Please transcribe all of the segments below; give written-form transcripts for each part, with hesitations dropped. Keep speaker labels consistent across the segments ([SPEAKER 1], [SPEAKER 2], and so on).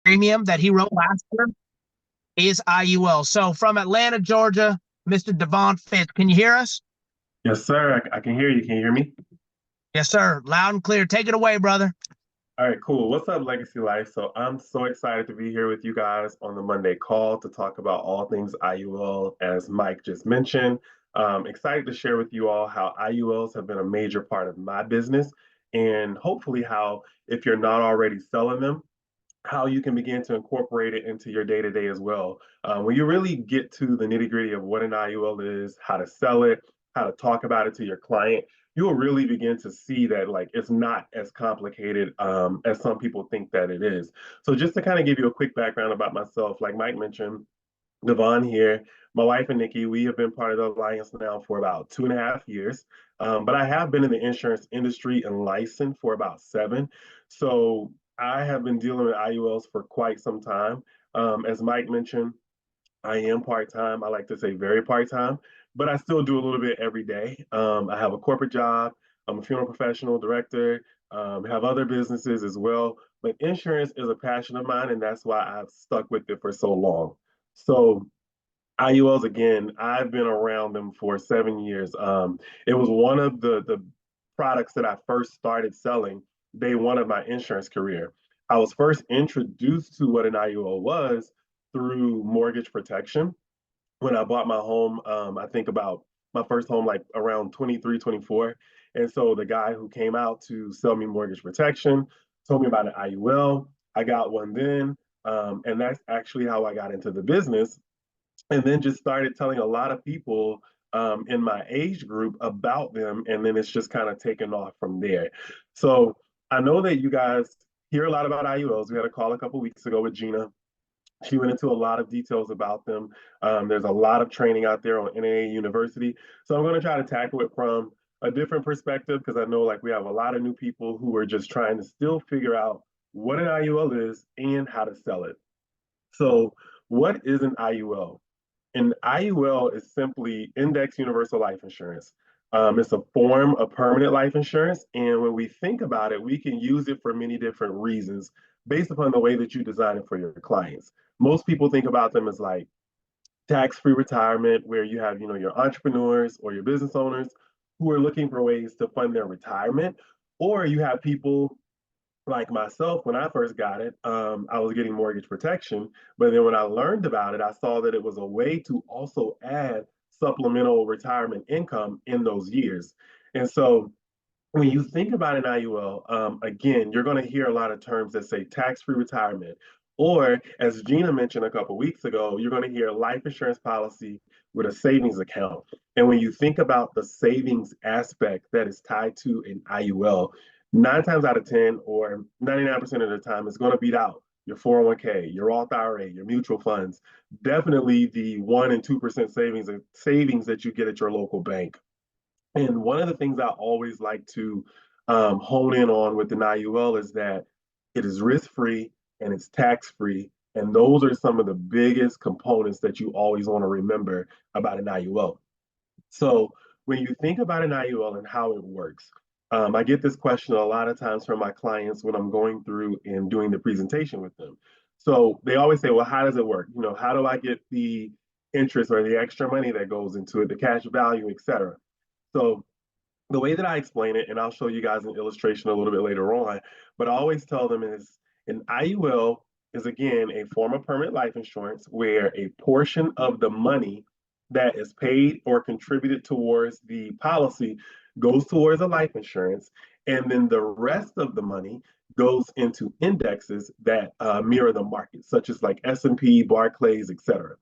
[SPEAKER 1] premium that he wrote last year is IUL. So from Atlanta, Georgia, Mr. Devon Fitz, can you hear us?
[SPEAKER 2] Yes, sir. I can hear you. Can you hear me?
[SPEAKER 1] Yes, sir. Loud and clear. Take it away, brother.
[SPEAKER 2] All right, cool. What's up, Legacy Life? So I'm so excited to be here with you guys on the Monday call to talk about all things IUL, as Mike just mentioned. Excited to share with you all how IULs have been a major part of my business and hopefully how, if you're not already selling them, how you can begin to incorporate it into your day to day as well. When you really get to the nitty gritty of what an IUL is, how to sell it, how to talk about it to your client, you'll really begin to see that like it's not as complicated as some people think that it is. So just to kind of give you a quick background about myself, like Mike mentioned, Devon here. My wife and Nikki, we have been part of the alliance now for about 2.5 years. But I have been in the insurance industry and licensed for about seven. So I have been dealing with IULs for quite some time. As Mike mentioned, I am part time. I like to say very part time, but I still do a little bit every day. I have a corporate job. I'm a funeral professional, director, have other businesses as well. But insurance is a passion of mine, and that's why I've stuck with it for so long. So IULs again, I've been around them for 7 years. It was one of the products that I first started selling day one of my insurance career. I was first introduced to what an IUL was through mortgage protection when I bought my home. I think about my first home like around 23, 24. And so the guy who came out to sell me mortgage protection told me about an IUL. I got one then. And that's actually how I got into the business and then just started telling a lot of people in my age group about them, and then it's just kind of taken off from there. So I know that you guys hear a lot about IULs. We had a call a couple weeks ago with Gina. She went into a lot of details about them. There's a lot of training out there on NAA University. So I'm going to try to tackle it from a different perspective because I know like we have a lot of new people who are just trying to still figure out what an IUL is and how to sell it. So, what is an IUL? An IUL is simply Index Universal Life Insurance. It's a form of permanent life insurance. And when we think about it, we can use it for many different reasons based upon the way that you design it for your clients. Most people think about them as like tax-free retirement, where you have, your entrepreneurs or your business owners who are looking for ways to fund their retirement, or you have people like myself, when I first got it, I was getting mortgage protection. But then when I learned about it, I saw that it was a way to also add supplemental retirement income in those years. And so when you think about an IUL, again, you're going to hear a lot of terms that say tax-free retirement, or as Gina mentioned a couple of weeks ago, you're going to hear life insurance policy with a savings account. And when you think about the savings aspect that is tied to an IUL, 9 times out of 10 or 99% of the time, it's going to beat out your 401k, your Roth IRA, your mutual funds, definitely the 1 and 2% savings that you get at your local bank. And one of the things I always like to hone in on with an IUL is that it is risk free and it's tax free. And those are some of the biggest components that you always want to remember about an IUL. So when you think about an IUL and how it works, I get this question a lot of times from my clients when I'm going through and doing the presentation with them. So they always say, well, how does it work? How do I get the interest or the extra money that goes into it, the cash value, et cetera? So the way that I explain it, and I'll show you guys an illustration a little bit later on, but I always tell them is an IUL is again a form of permanent life insurance where a portion of the money that is paid or contributed towards the policy goes towards a life insurance, and then the rest of the money goes into indexes that mirror the market, such as like S&P, Barclays, etc.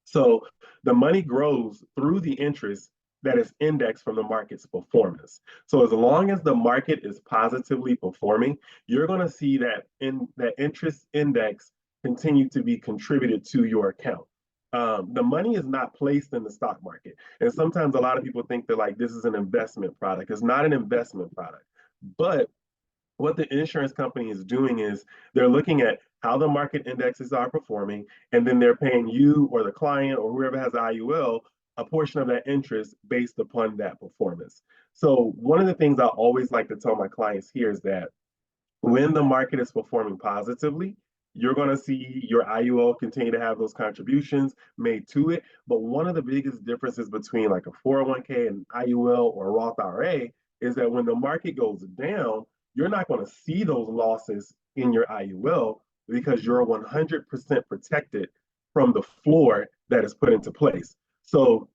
[SPEAKER 2] So the money grows through the interest that is indexed from the market's performance. So as long as the market is positively performing, you're going to see that in that interest index continue to be contributed to your account. The money is not placed in the stock market. And sometimes a lot of people think that like this is an investment product. It's not an investment product. But what the insurance company is doing is they're looking at how the market indexes are performing, and then they're paying you or the client or whoever has IUL a portion of that interest based upon that performance. So, one of the things I always like to tell my clients here is that when the market is performing positively, you're going to see your IUL continue to have those contributions made to it. But one of the biggest differences between like a 401k and IUL or a Roth IRA is that when the market goes down, you're not going to see those losses in your IUL because you're 100% protected from the floor that is put into place. So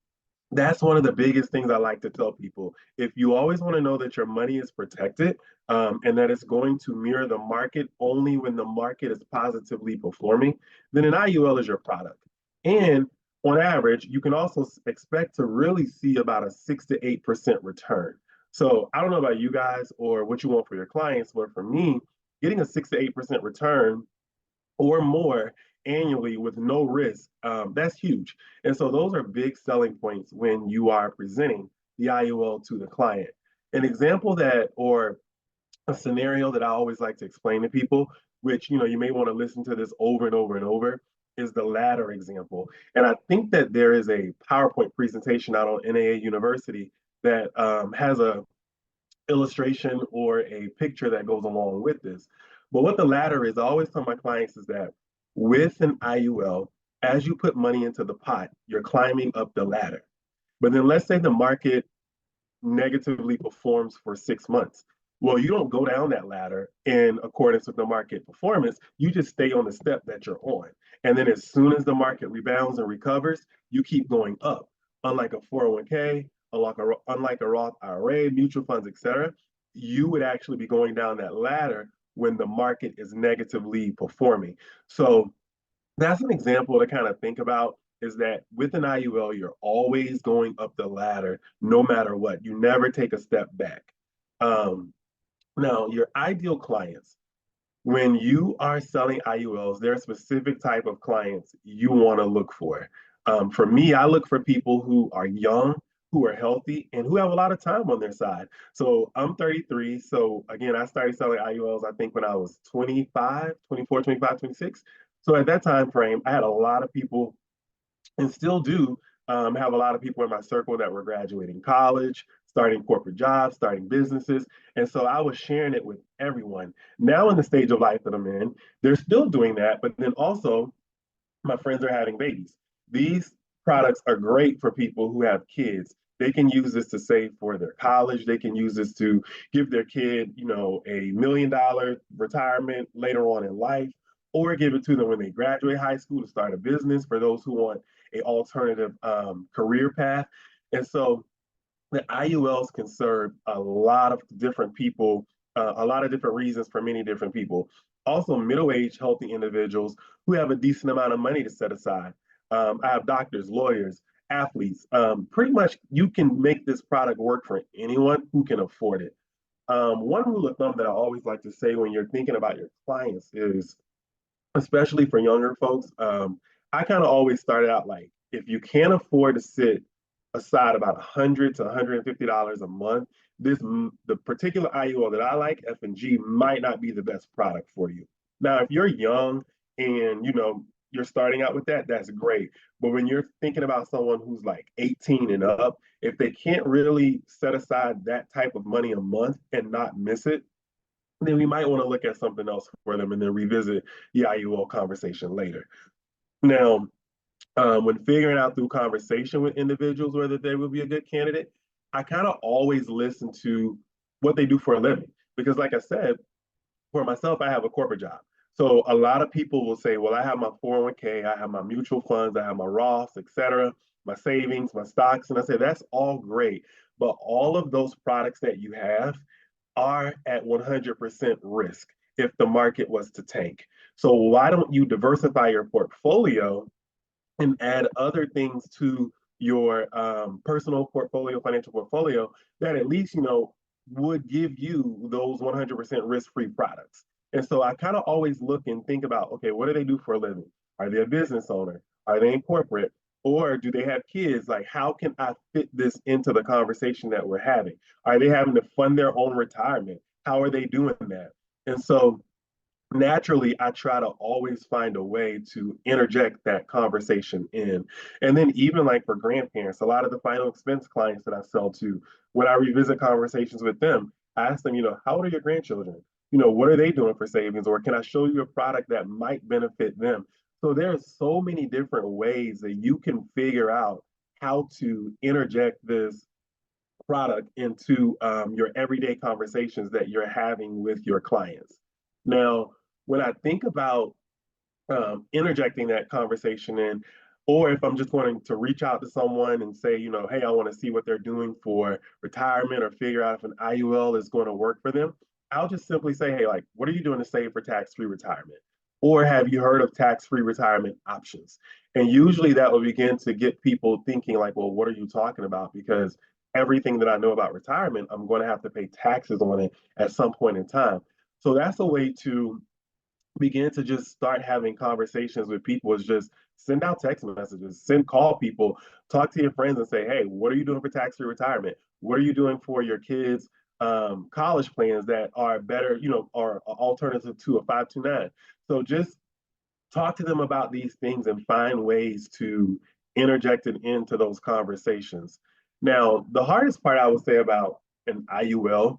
[SPEAKER 2] that's one of the biggest things I like to tell people. If you always want to know that your money is protected and that it's going to mirror the market only when the market is positively performing, then an IUL is your product. And on average, you can also expect to really see about a 6 to 8% return. So I don't know about you guys or what you want for your clients, but for me, getting a 6 to 8% return or more annually with no risk, that's huge. And so those are big selling points when you are presenting the IUL to the client. An example that, or a scenario that I always like to explain to people, which you may want to listen to this over and over and over, is the ladder example. And I think that there is a PowerPoint presentation out on NAA University that has a illustration or a picture that goes along with this. But what the latter is, I always tell my clients is that with an IUL, as you put money into the pot, you're climbing up the ladder. But then let's say the market negatively performs for 6 months. Well, you don't go down that ladder in accordance with the market performance. You just stay on the step that you're on. And then as soon as the market rebounds and recovers, you keep going up. Unlike a 401k, unlike a Roth IRA, mutual funds, etc., you would actually be going down that ladder when the market is negatively performing. So that's an example to kind of think about is that with an IUL, you're always going up the ladder no matter what. You never take a step back. Um, Now, your ideal clients, when you are selling IULs, there are specific type of clients you want to look for. For me, I look for people who are young, who are healthy, and who have a lot of time on their side. So I'm 33. So again, I started selling IULs, I think when I was 25, 24, 25, 26. So at that time frame, I had a lot of people and still do have a lot of people in my circle that were graduating college, starting corporate jobs, starting businesses. And so I was sharing it with everyone. Now, in the stage of life that I'm in, they're still doing that. But then also, my friends are having babies. These products are great for people who have kids. They can use this to save for their college. They can use this to give their kid, $1 million retirement later on in life, or give it to them when they graduate high school to start a business for those who want a alternative career path. And so the IULs can serve a lot of different people, a lot of different reasons for many different people. Also, middle-aged, healthy individuals who have a decent amount of money to set aside. I have doctors, lawyers, athletes. Pretty much, you can make this product work for anyone who can afford it. One rule of thumb that I always like to say when you're thinking about your clients is especially for younger folks. I kind of always started out like, if you can't afford to sit aside about $100 to $150 a month, the particular IUL that I like, F&G, might not be the best product for you. Now, if you're young and you're starting out with that, that's great. But when you're thinking about someone who's like 18 and up, if they can't really set aside that type of money a month and not miss it, then we might want to look at something else for them and then revisit the IUL conversation later. Now, when figuring out through conversation with individuals whether they would be a good candidate, I kind of always listen to what they do for a living. Because, like I said, for myself, I have a corporate job. So a lot of people will say, well, I have my 401k, I have my mutual funds, I have my Roths, et cetera, my savings, my stocks. And I say, that's all great. But all of those products that you have are at 100% risk if the market was to tank. So why don't you diversify your portfolio and add other things to your personal portfolio, financial portfolio that at least would give you those 100% risk-free products. And so I kind of always look and think about, okay, what do they do for a living? Are they a business owner? Are they in corporate? Or do they have kids? Like, how can I fit this into the conversation that we're having? Are they having to fund their own retirement? How are they doing that? And so naturally, I try to always find a way to interject that conversation in. And then even like for grandparents, a lot of the final expense clients that I sell to, when I revisit conversations with them, I ask them, how old are your grandchildren? what are they doing for savings? Or can I show you a product that might benefit them? So there's so many different ways that you can figure out how to interject this product into your everyday conversations that you're having with your clients. Now, when I think about interjecting that conversation in, or if I'm just wanting to reach out to someone and say, hey, I want to see what they're doing for retirement or figure out if an IUL is going to work for them, I'll just simply say, hey, like, what are you doing to save for tax-free retirement? Or have you heard of tax-free retirement options? And usually that will begin to get people thinking, like, well, what are you talking about? Because everything that I know about retirement, I'm going to have to pay taxes on it at some point in time. So that's a way to begin to just start having conversations with people. Is just send out text messages, call people, talk to your friends and say, hey, what are you doing for tax-free retirement? What are you doing for your kids' college plans that are better, are alternative to a 529? So just talk to them about these things and find ways to interject it into those conversations. Now, the hardest part I would say about an IUL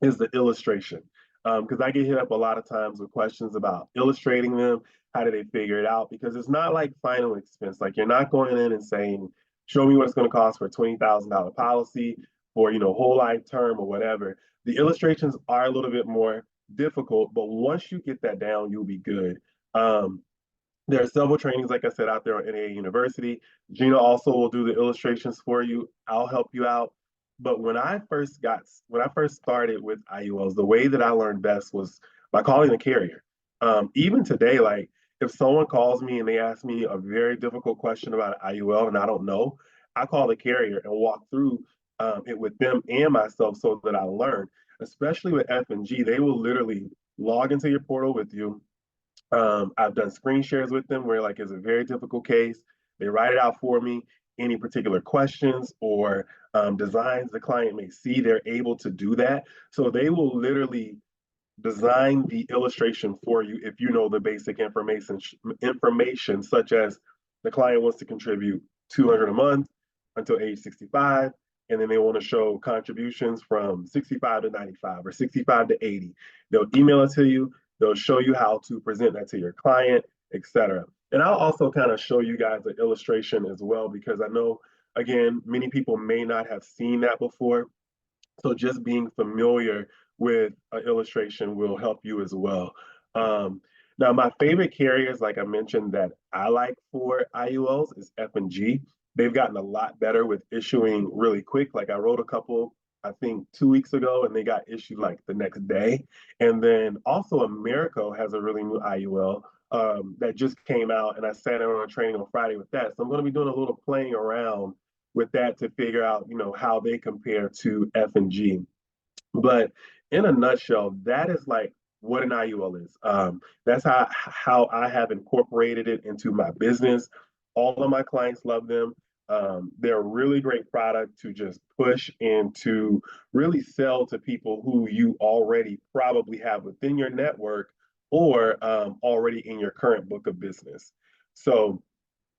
[SPEAKER 2] is the illustration. Because I get hit up a lot of times with questions about illustrating them. How do they figure it out? Because it's not like final expense. Like you're not going in and saying, show me what it's going to cost for a $20,000 policy for, whole life term or whatever. The illustrations are a little bit more difficult, but once you get that down, you'll be good. Um, there are several trainings, like I said, out there on NAA University. Gina also will do the illustrations for you. I'll help you out. But when I first started with IULs, the way that I learned best was by calling the carrier. Even today, like if someone calls me and they ask me a very difficult question about IUL and I don't know, I call the carrier and walk through it with them and myself so that I learn. Especially with F&G, they will literally log into your portal with you. I've done screen shares with them where like it's a very difficult case. They write it out for me. Any particular questions or designs the client may see, they're able to do that. So they will literally design the illustration for you if you know the basic information such as the client wants to contribute 200 a month until age 65, and then they want to show contributions from 65 to 95 or 65 to 80. They'll email it to you. They'll show you how to present that to your client, etc. And I'll also kind of show you guys the illustration as well because I know, again, many people may not have seen that before. So just being familiar with an illustration will help you as well. Now, my favorite carriers, like I mentioned, that I like for IULs is F&G. They've gotten a lot better with issuing really quick. Like I wrote a couple, I think 2 weeks ago, and they got issued like the next day. And then also Americo has a really new IUL that just came out, and I sat in on a training on Friday with that. So I'm going to be doing a little playing around with that to figure out, how they compare to F&G. But in a nutshell, that is like what an IUL is. That's how I have incorporated it into my business. All of my clients love them. They're a really great product to just push and to really sell to people who you already probably have within your network or already in your current book of business. So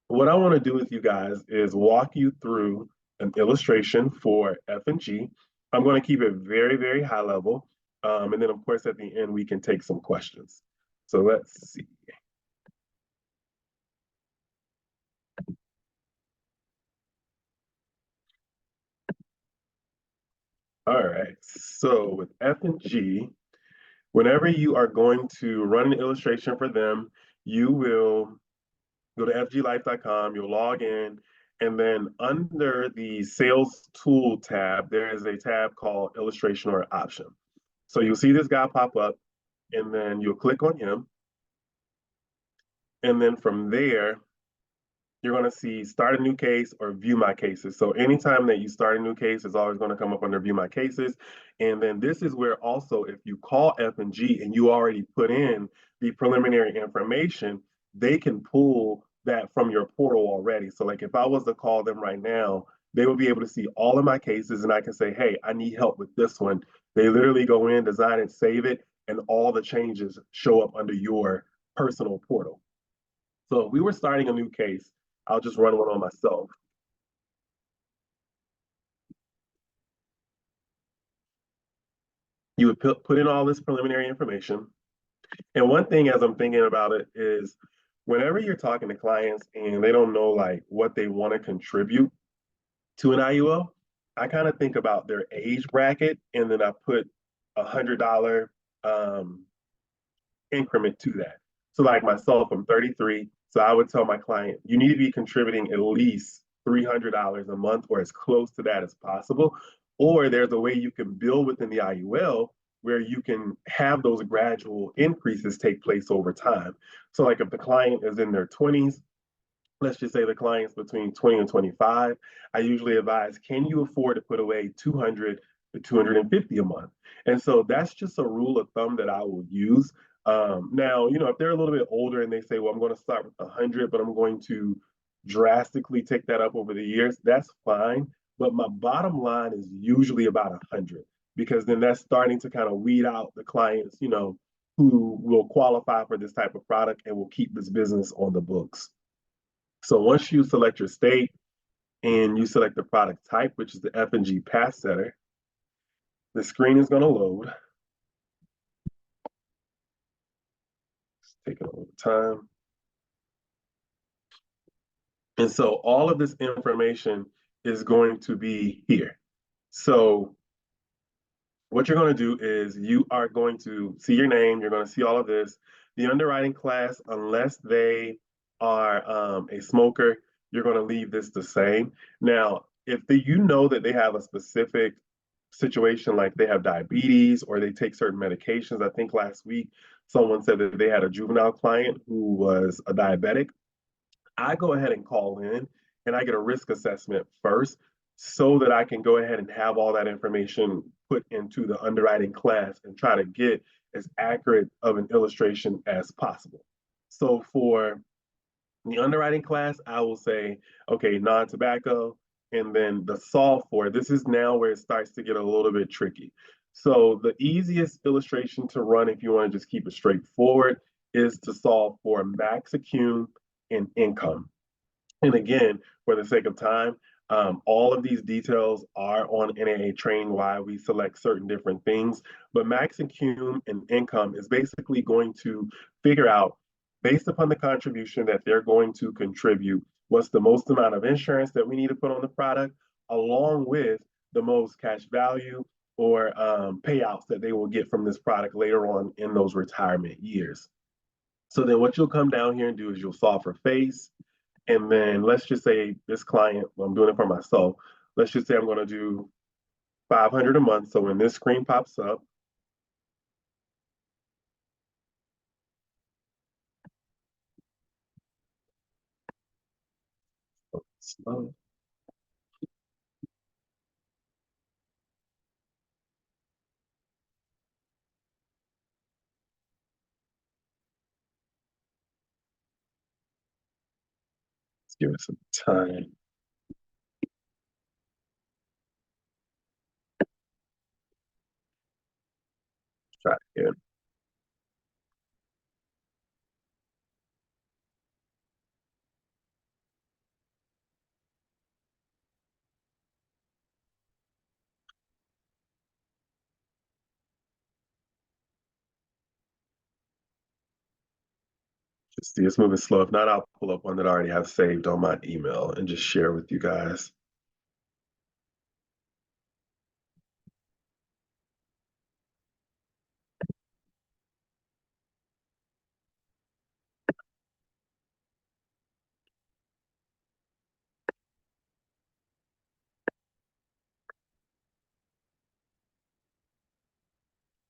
[SPEAKER 2] what I want to do with you guys is walk you through an illustration for F&G. I'm going to keep it very, very high level. And then, of course, at the end, we can take some questions. So let's see. All right. So with F&G, whenever you are going to run an illustration for them, you will go to fglife.com, you'll log in, and then under the sales tool tab, there is a tab called illustration or option. So you'll see this guy pop up, and then you'll click on him. And then from there, you're going to see start a new case or view my cases. So anytime that you start a new case, it's always going to come up under view my cases. And then this is where also if you call F&G and you already put in the preliminary information, they can pull that from your portal already. So like if I was to call them right now, they will be able to see all of my cases and I can say, hey, I need help with this one. They literally go in, design it, save it, and all the changes show up under your personal portal. So if we were starting a new case, I'll just run one on myself. You would put in all this preliminary information. And one thing as I'm thinking about it is whenever you're talking to clients and they don't know like what they want to contribute to an IUL, I kind of think about their age bracket and then I put $100 um, increment to that. So, like myself, I'm 33. So, I would tell my client, you need to be contributing at least $300 a month or as close to that as possible. Or there's a way you can build within the IUL where you can have those gradual increases take place over time. So, like if the client is in their 20s, let's just say the client's between 20 and 25, I usually advise, can you afford to put away 200 to 250 a month? And so that's just a rule of thumb that I will use. Now, if they're a little bit older and they say, well, I'm going to start with 100, but I'm going to drastically take that up over the years, that's fine. But my bottom line is usually about 100 because then that's starting to kind of weed out the clients, who will qualify for this type of product and will keep this business on the books. So once you select your state and you select the product type, which is the F&G path setter, the screen is going to load. It's taking a little time. And so all of this information is going to be here. So what you're going to do is you are going to see your name, you're going to see all of this. The underwriting class, unless they are a smoker, you're going to leave this the same. Now, if you know that they have a specific situation, like they have diabetes or they take certain medications, I think last week someone said that they had a juvenile client who was a diabetic. I go ahead and call in and I get a risk assessment first so that I can go ahead and have all that information put into the underwriting class and try to get as accurate of an illustration as possible. So for the underwriting class, I will say, okay, non-tobacco, and then the solve for this is now where it starts to get a little bit tricky. So the easiest illustration to run if you want to just keep it straightforward is to solve for max accum and income. And again, for the sake of time, all of these details are on NAA Train why we select certain different things. But max income and income is basically going to figure out, based upon the contribution that they're going to contribute, what's the most amount of insurance that we need to put on the product, along with the most cash value or payouts that they will get from this product later on in those retirement years. So then what you'll come down here and do is you'll solve for face, and then let's just say this client, well, I'm doing it for myself. Let's just say I'm going to do 500 a month. So when this screen pops up, slow, let's give it some time. Try it again. Just see it's moving slow. If not, I'll pull up one that I already have saved on my email and just share with you guys.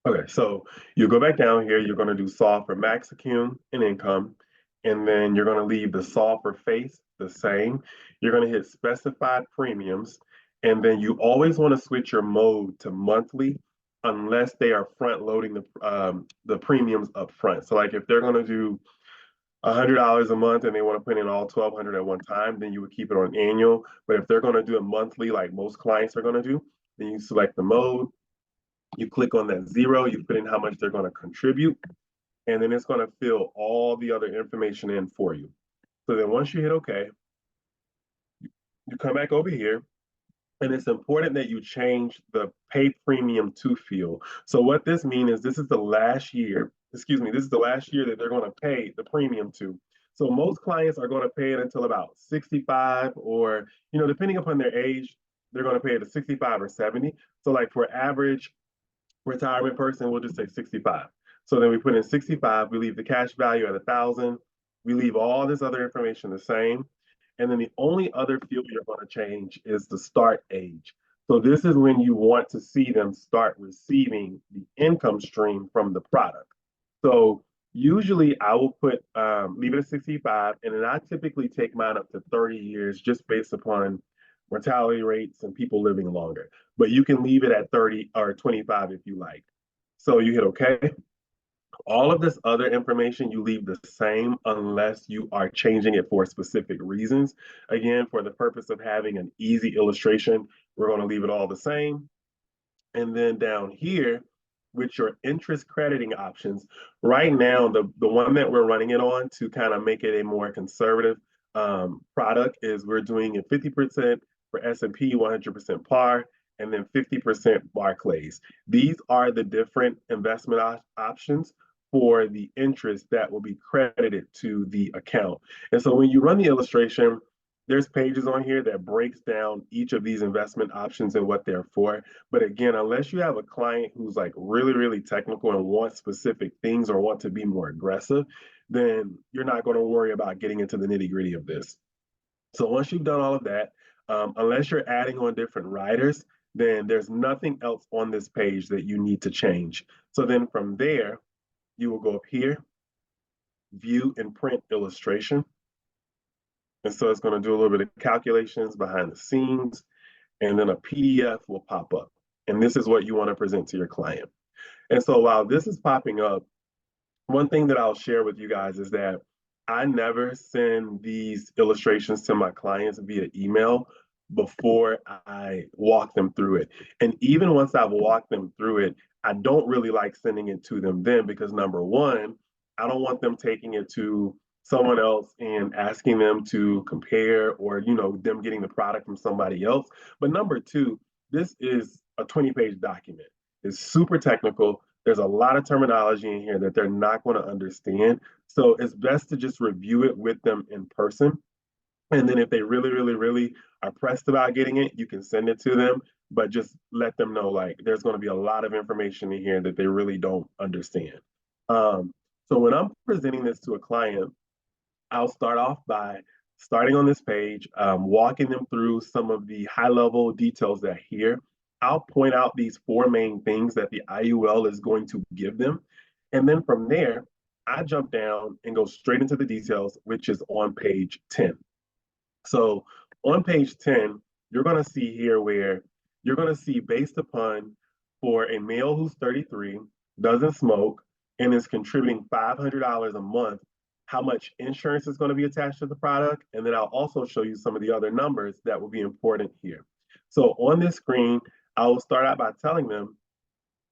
[SPEAKER 2] Okay, so you go back down here, you're going to do solve for max accum and income, and then you're going to leave the solve for face the same. You're going to hit specified premiums, and then you always want to switch your mode to monthly unless they are front loading the premiums up front. So like if they're going to do $100 a month and they want to put in all 1,200 at one time, then you would keep it on annual. But if they're going to do it monthly, like most clients are going to do, then you select the mode, you click on that zero, you put in how much they're going to contribute, and then it's going to fill all the other information in for you. So then once you hit OK, you come back over here And it's important that you change the pay premium to field. So what this means is this is the last year, excuse me, this is the last year that they're going to pay the premium to. So most clients are going to pay it until about 65 or, depending upon their age, they're going to pay it to 65 or 70. So like for average retirement person, we'll just say 65. So then we put in 65, we leave the cash value at 1,000. We leave all this other information the same. And then the only other field you're going to change is the start age. So this is when you want to see them start receiving the income stream from the product. So usually I will leave it at 65, and then I typically take mine up to 30 years just based upon mortality rates and people living longer. But you can leave it at 30 or 25 if you like. So you hit OK. All of this other information you leave the same unless you are changing it for specific reasons. Again, for the purpose of having an easy illustration, we're going to leave it all the same. And then down here, with your interest crediting options, right now, the one that we're running it on to kind of make it a more conservative product is we're doing it 50% for S&P, 100% par, and then 50% Barclays. These are the different investment options for the interest that will be credited to the account. And so when you run the illustration, there's pages on here that breaks down each of these investment options and what they're for. But again, unless you have a client who's like really, really technical and wants specific things or want to be more aggressive, then you're not going to worry about getting into the nitty gritty of this. So once you've done all of that, unless you're adding on different riders, then there's nothing else on this page that you need to change. So then from there, you will go up here, view and print illustration. And so it's going to do a little bit of calculations behind the scenes, and then a PDF will pop up. And this is what you want to present to your client. And so while this is popping up, one thing that I'll share with you guys is that I never send these illustrations to my clients via email before I walk them through it. And even once I've walked them through it, I don't really like sending it to them then because number one, I don't want them taking it to someone else and asking them to compare or, them getting the product from somebody else. But number two, this is a 20-page document. It's super technical. There's a lot of terminology in here that they're not going to understand. So it's best to just review it with them in person. And then if they really, really, really are pressed about getting it, you can send it to them, but just let them know like there's going to be a lot of information in here that they really don't understand. So when I'm presenting this to a client, I'll start off by starting on this page, walking them through some of the high level details that here. I'll point out these four main things that the IUL is going to give them. And then from there, I jump down and go straight into the details, which is on page 10. So on page 10, you're going to see here where you're going to see based upon for a male who's 33, doesn't smoke, and is contributing $500 a month, how much insurance is going to be attached to the product. And then I'll also show you some of the other numbers that will be important here. So on this screen, I will start out by telling them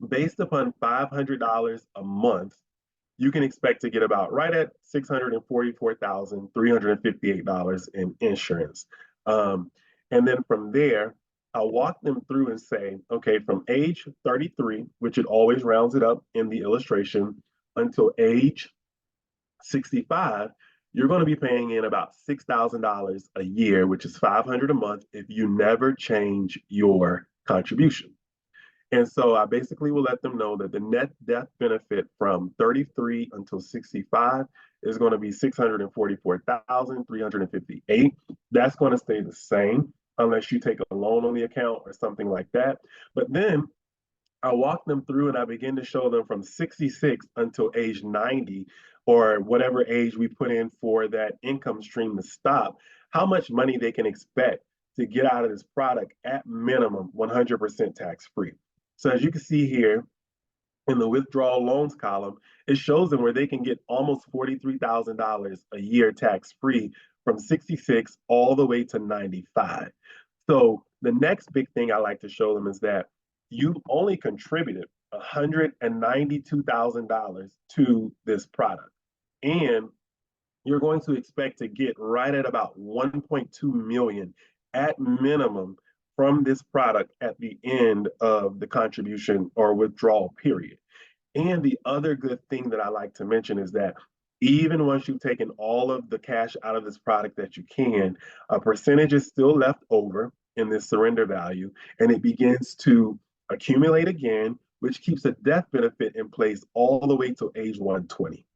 [SPEAKER 2] based upon $500 a month, you can expect to get about right at $644,358 in insurance. And then from there, I'll walk them through and say, okay, from age 33, which it always rounds it up in the illustration, until age 65, you're going to be paying in about $6,000 a year, which is $500 a month if you never change your contribution. And so I basically will let them know that the net death benefit from 33 until 65 is going to be 644,358. That's going to stay the same unless you take a loan on the account or something like that. But then I walk them through and I begin to show them from 66 until age 90 or whatever age we put in for that income stream to stop, how much money they can expect to get out of this product at minimum 100% tax free. So as you can see here in the withdrawal loans column, it shows them where they can get almost $43,000 a year tax free from 66 all the way to 95. So the next big thing I like to show them is that you only contributed $192,000 to this product. And you're going to expect to get right at about 1.2 million at minimum from this product at the end of the contribution or withdrawal period. And the other good thing that I like to mention is that even once you've taken all of the cash out of this product that you can, a percentage is still left over in this surrender value, and it begins to accumulate again, which keeps a death benefit in place all the way to age 120.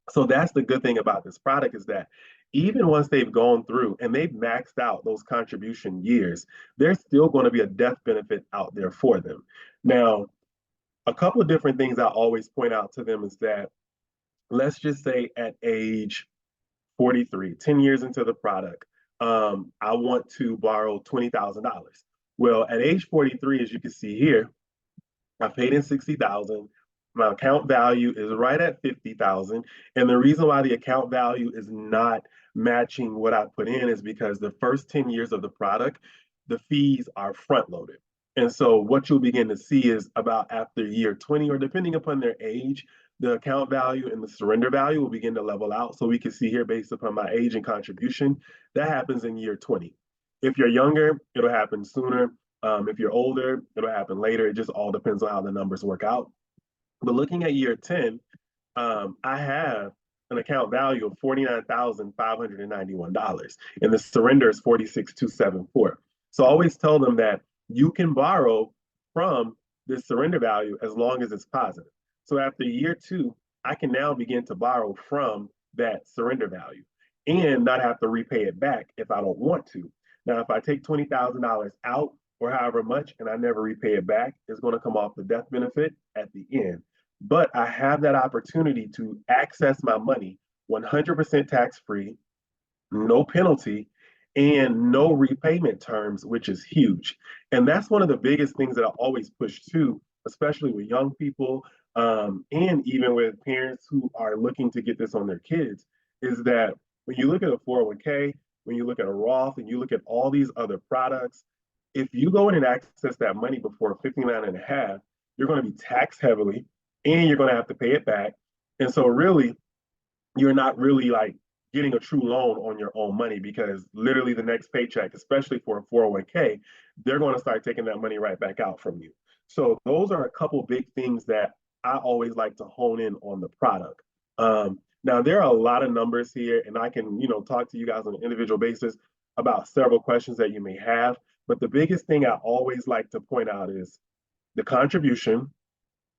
[SPEAKER 2] So that's the good thing about this product is that even once they've gone through and they've maxed out those contribution years, there's still going to be a death benefit out there for them. Now, a couple of different things I always point out to them is that let's just say at age 43, 10 years into the product, I want to borrow $20,000. Well, at age 43, as you can see here, I paid in 60,000. My account value is right at 50,000. And the reason why the account value is not matching what I put in is because the first 10 years of the product, the fees are front loaded. And so what you'll begin to see is about after year 20, or depending upon their age, the account value and the surrender value will begin to level out. So we can see here based upon my age and contribution, that happens in year 20. If you're younger, it'll happen sooner. If you're older, it'll happen later. It just all depends on how the numbers work out. But looking at year 10, I have an account value of $49,591, and the surrender is 46,274. So I always tell them that you can borrow from this surrender value as long as it's positive. So after year 2, I can now begin to borrow from that surrender value and not have to repay it back if I don't want to. Now, if I take $20,000 out or however much and I never repay it back, it's going to come off the death benefit at the end. But I have that opportunity to access my money 100% tax free, no penalty, and no repayment terms, which is huge. And that's one of the biggest things that I always push to, especially with young people, and even with parents who are looking to get this on their kids, is that when you look at a 401k, when you look at a Roth, and you look at all these other products, if you go in and access that money before 59 and a half, you're going to be taxed heavily and you're going to have to pay it back. And so really, you're not really like getting a true loan on your own money, because literally the next paycheck, especially for a 401k, they're going to start taking that money right back out from you. So those are a couple big things that I always like to hone in on the product. Now there are a lot of numbers here, and I can talk to you guys on an individual basis about several questions that you may have. But the biggest thing I always like to point out is the contribution,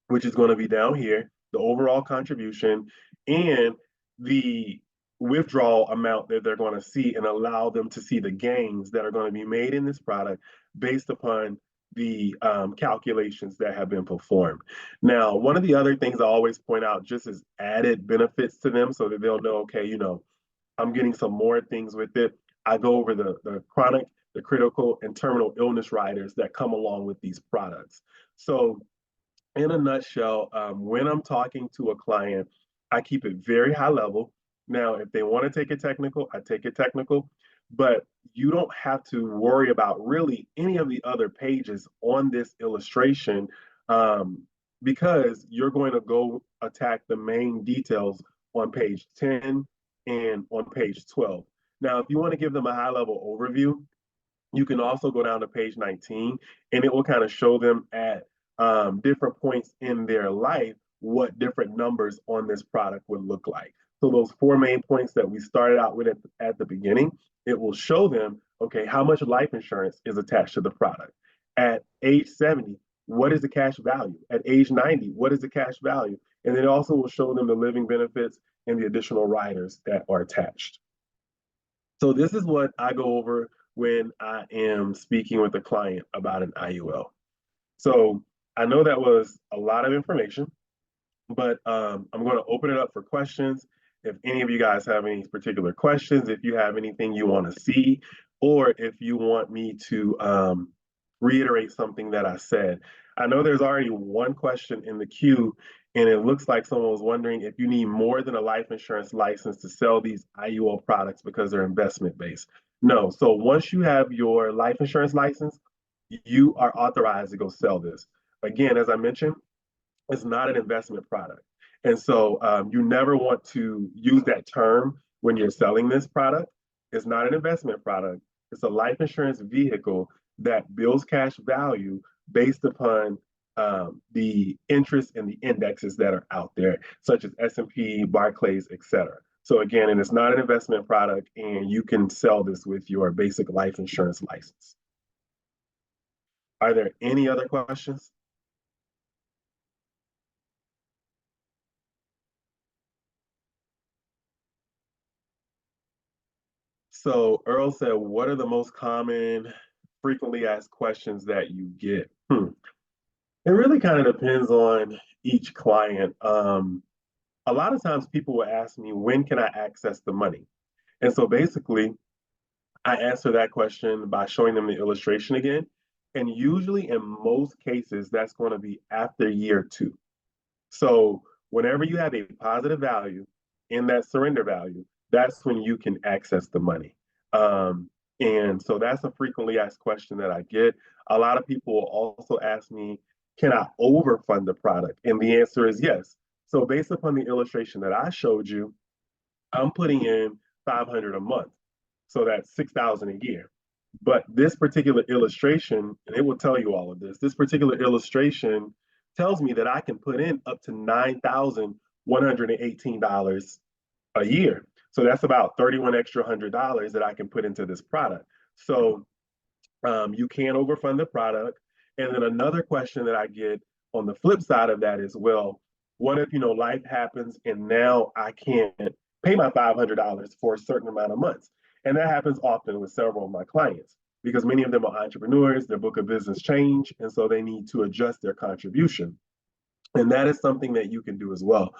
[SPEAKER 2] which is going to be down here, the overall contribution, and the withdrawal amount that they're going to see, and allow them to see the gains that are going to be made in this product based upon the calculations that have been performed. Now, one of the other things I always point out just as added benefits to them so that they'll know, okay, I'm getting some more things with it. I go over the chronic, the critical, and terminal illness riders that come along with these products. So in a nutshell, when I'm talking to a client, I keep it very high level. Now, if they want to take it technical, I take it technical, but you don't have to worry about really any of the other pages on this illustration, because you're going to go attack the main details on page 10 and on page 12. Now, if you want to give them a high level overview, you can also go down to page 19, and it will kind of show them at different points in their life what different numbers on this product would look like. So those four main points that we started out with at the beginning, it will show them, okay, how much life insurance is attached to the product. At age 70, what is the cash value? At age 90, what is the cash value? And then it also will show them the living benefits and the additional riders that are attached. So this is what I go over when I am speaking with a client about an IUL. So I know that was a lot of information, but I'm going to open it up for questions. If any of you guys have any particular questions, if you have anything you want to see, or if you want me to reiterate something that I said. I know there's already one question in the queue, and it looks like someone was wondering if you need more than a life insurance license to sell these IUL products because they're investment based. No. So once you have your life insurance license, you are authorized to go sell this. Again, as I mentioned, it's not an investment product. And so you never want to use that term when you're selling this product. It's not an investment product. It's a life insurance vehicle that builds cash value based upon the interest in the indexes that are out there, such as S&P, Barclays, etc. So again, and it's not an investment product, and you can sell this with your basic life insurance license. Are there any other questions? So Earl said, what are the most common frequently asked questions that you get? It really kind of depends on each client. A lot of times people will ask me, when can I access the money? And so basically, I answer that question by showing them the illustration again. And usually, in most cases, that's going to be after year two. So whenever you have a positive value in that surrender value, that's when you can access the money. And so that's a frequently asked question that I get. A lot of people will also ask me, can I overfund the product? And the answer is yes. So based upon the illustration that I showed you, I'm putting in 500 a month. So that's 6,000 a year. But this particular illustration, and it will tell you all of this, this particular illustration tells me that I can put in up to $9,118 a year. So that's about 31 extra $100 that I can put into this product. So you can overfund the product. And then another question that I get on the flip side of that is, well, what if life happens and now I can't pay my $500 for a certain amount of months? And that happens often with several of my clients because many of them are entrepreneurs, their book of business change, and so they need to adjust their contribution. And that is something that you can do as well.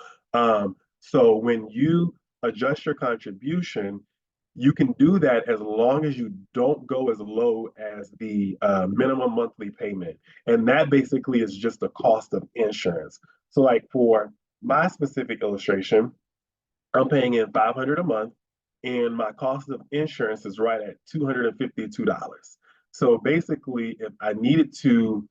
[SPEAKER 2] So when you adjust your contribution, you can do that as long as you don't go as low as the minimum monthly payment. And that basically is just the cost of insurance. So, like for my specific illustration, I'm paying in 500 a month, and my cost of insurance is right at $252. So basically, if I needed to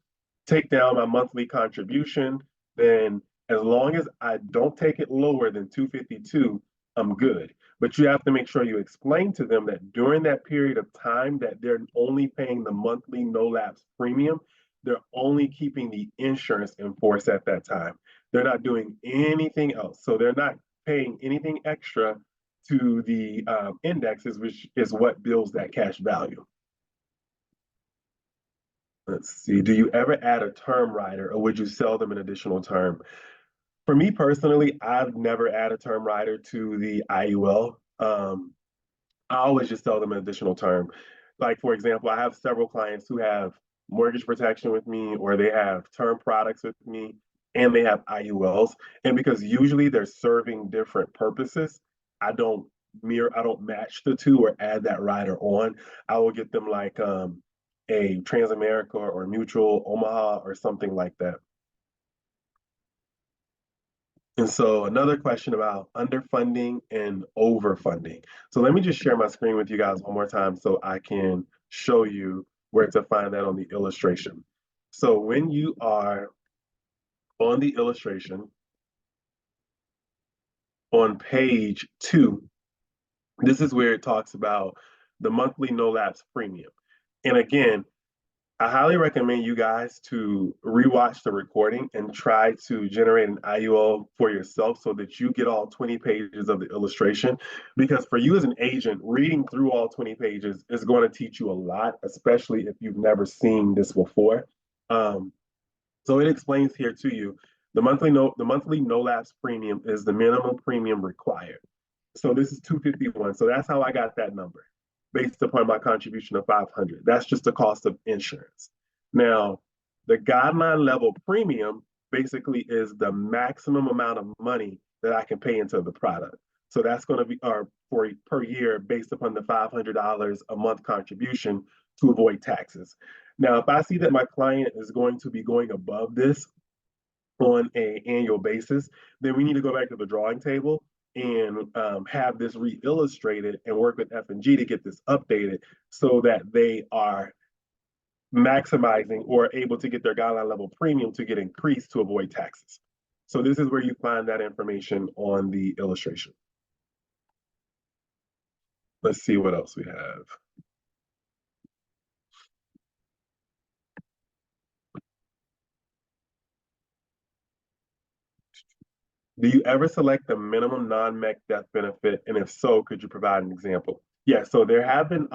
[SPEAKER 2] take down my monthly contribution, then as long as I don't take it lower than 252, I'm good. But you have to make sure you explain to them that during that period of time that they're only paying the monthly no lapse premium, they're only keeping the insurance in force at that time. They're not doing anything else. So they're not paying anything extra to the indexes, which is what builds that cash value. Let's see. Do you ever add a term rider or would you sell them an additional term? For me personally, I've never added a term rider to the IUL. I always just sell them an additional term. Like, for example, I have several clients who have mortgage protection with me, or they have term products with me, and they have IULs. And because usually they're serving different purposes, I don't match the two or add that rider on. I will get them like a Transamerica or Mutual Omaha or something like that. And so another question about underfunding and overfunding. So let me just share my screen with you guys one more time so I can show you where to find that on the illustration. So when you are on the illustration on page 2, this is where it talks about the monthly no lapse premium. And again, I highly recommend you guys to rewatch the recording and try to generate an IUL for yourself so that you get all 20 pages of the illustration. Because for you as an agent, reading through all 20 pages is going to teach you a lot, especially if you've never seen this before. So it explains here to you the monthly no lapse premium is the minimum premium required. So this is 251. So that's how I got that number based upon my contribution of 500. That's just the cost of insurance. Now, the guideline level premium basically is the maximum amount of money that I can pay into the product. So that's going to be for per year based upon the $500 a month contribution to avoid taxes. Now, if I see that my client is going to be going above this on an annual basis, then we need to go back to the drawing table and have this re-illustrated and work with F&G to get this updated so that they are maximizing or able to get their guideline level premium to get increased to avoid taxes. So this is where you find that information on the illustration. Let's see what else we have. Do you ever select the minimum non-MEC death benefit? And if so, could you provide an example? Yeah, so there have been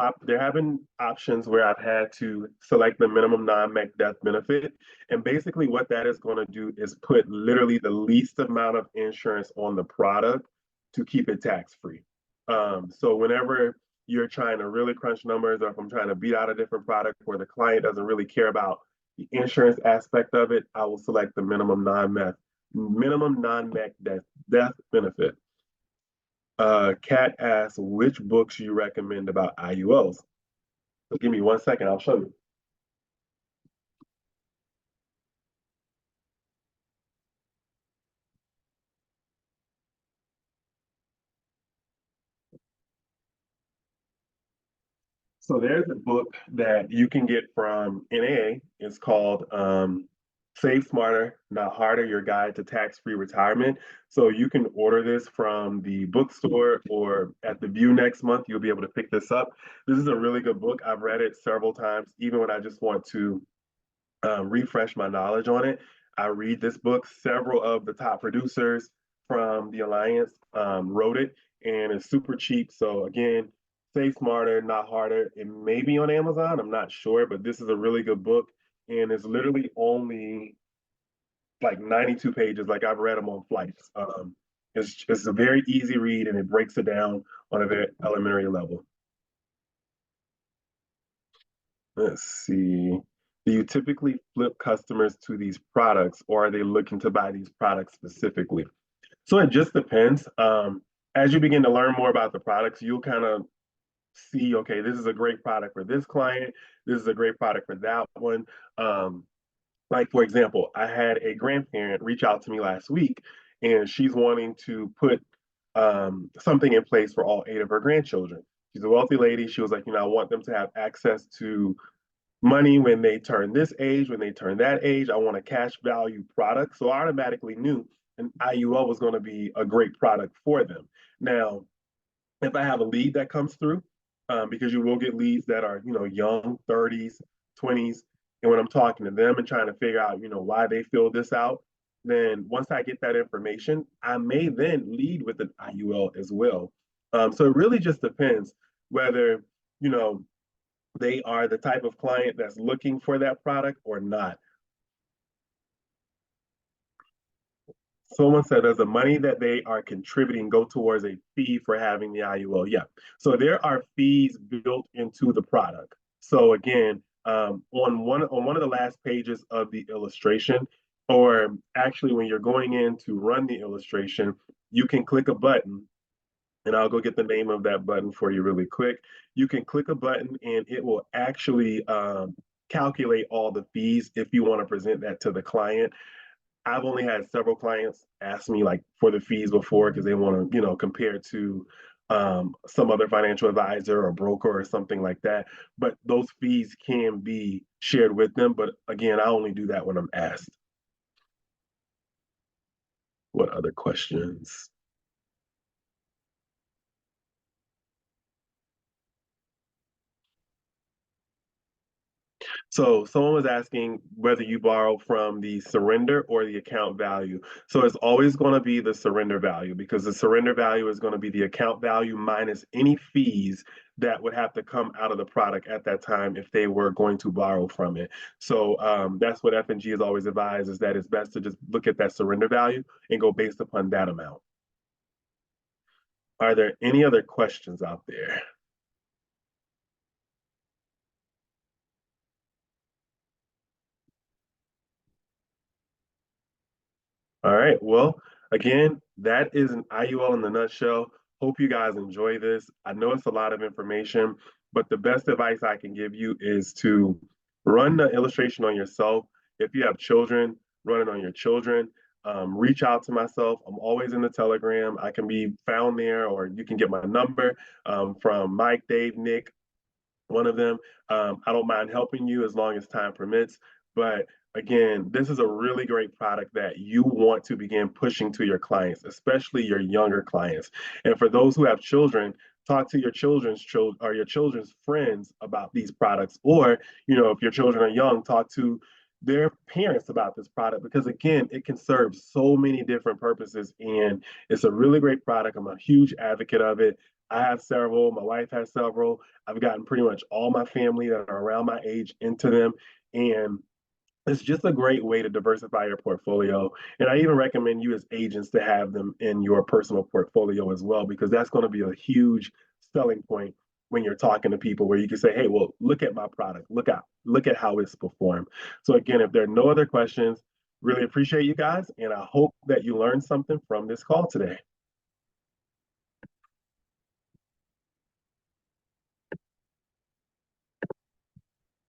[SPEAKER 2] options where I've had to select the minimum non-MEC death benefit. And basically what that is going to do is put literally the least amount of insurance on the product to keep it tax-free. So whenever you're trying to really crunch numbers, or if I'm trying to beat out a different product where the client doesn't really care about the insurance aspect of it, I will select the minimum non-MEC death benefit. Kat asks which books you recommend about IULs. So give me 1 second, I'll show you. So there's a book that you can get from NAA. It's called Save Smarter, Not Harder, Your Guide to Tax-Free Retirement. So you can order this from the bookstore or at the View next month. You'll be able to pick this up. This is a really good book. I've read it several times, even when I just want to refresh my knowledge on it. I read this book. Several of the top producers from the Alliance wrote it, and it's super cheap. So again, save smarter, not harder. It may be on Amazon. I'm not sure, but this is a really good book, and it's literally only like 92 pages. Like I've read them on flights. It's a very easy read, and it breaks it down on a very elementary level. Let's see. Do you typically flip customers to these products, or are they looking to buy these products specifically? So it just depends. As you begin to learn more about the products, you'll kind of see, okay, this is a great product for this client. This is a great product for that one. Um, like for example, I had a grandparent reach out to me last week, and she's wanting to put something in place for all 8 of her grandchildren. She's a wealthy lady. She was like, I want them to have access to money when they turn this age, when they turn that age. I want a cash value product. So I automatically knew an IUL was going to be a great product for them. Now, if I have a lead that comes through, because you will get leads that are, young, 30s, 20s, and when I'm talking to them and trying to figure out, why they fill this out, then once I get that information, I may then lead with an IUL as well. So it really just depends whether, you know, they are the type of client that's looking for that product or not. Someone said, does the money that they are contributing go towards a fee for having the IUL? Yeah. So there are fees built into the product. So again, on one of the last pages of the illustration, or actually when you're going in to run the illustration, you can click a button, and I'll go get the name of that button for you really quick. You can click a button and it will actually calculate all the fees if you want to present that to the client. I've only had several clients ask me like for the fees before because they want to, compare to some other financial advisor or broker or something like that. But those fees can be shared with them. But again, I only do that when I'm asked. What other questions? So someone was asking whether you borrow from the surrender or the account value. So it's always going to be the surrender value because the surrender value is going to be the account value minus any fees that would have to come out of the product at that time if they were going to borrow from it. So that's what F&G has always advised is that it's best to just look at that surrender value and go based upon that amount. Are there any other questions out there? All right. Well, again, that is an IUL in the nutshell. Hope you guys enjoy this. I know it's a lot of information, but the best advice I can give you is to run the illustration on yourself. If you have children, run it on your children. Reach out to myself. I'm always in the Telegram. I can be found there, or you can get my number from Mike, Dave, Nick, one of them. I don't mind helping you as long as time permits. But again, this is a really great product that you want to begin pushing to your clients, especially your younger clients. And for those who have children, talk to your children's children or your children's friends about these products. Or, if your children are young, talk to their parents about this product because again, it can serve so many different purposes and it's a really great product. I'm a huge advocate of it. I have several, my wife has several. I've gotten pretty much all my family that are around my age into them. And it's just a great way to diversify your portfolio. And I even recommend you as agents to have them in your personal portfolio as well, because that's going to be a huge selling point when you're talking to people where you can say, hey, well, look at my product. Look at how it's performed. So again, if there are no other questions, really appreciate you guys. And I hope that you learned something from this call today.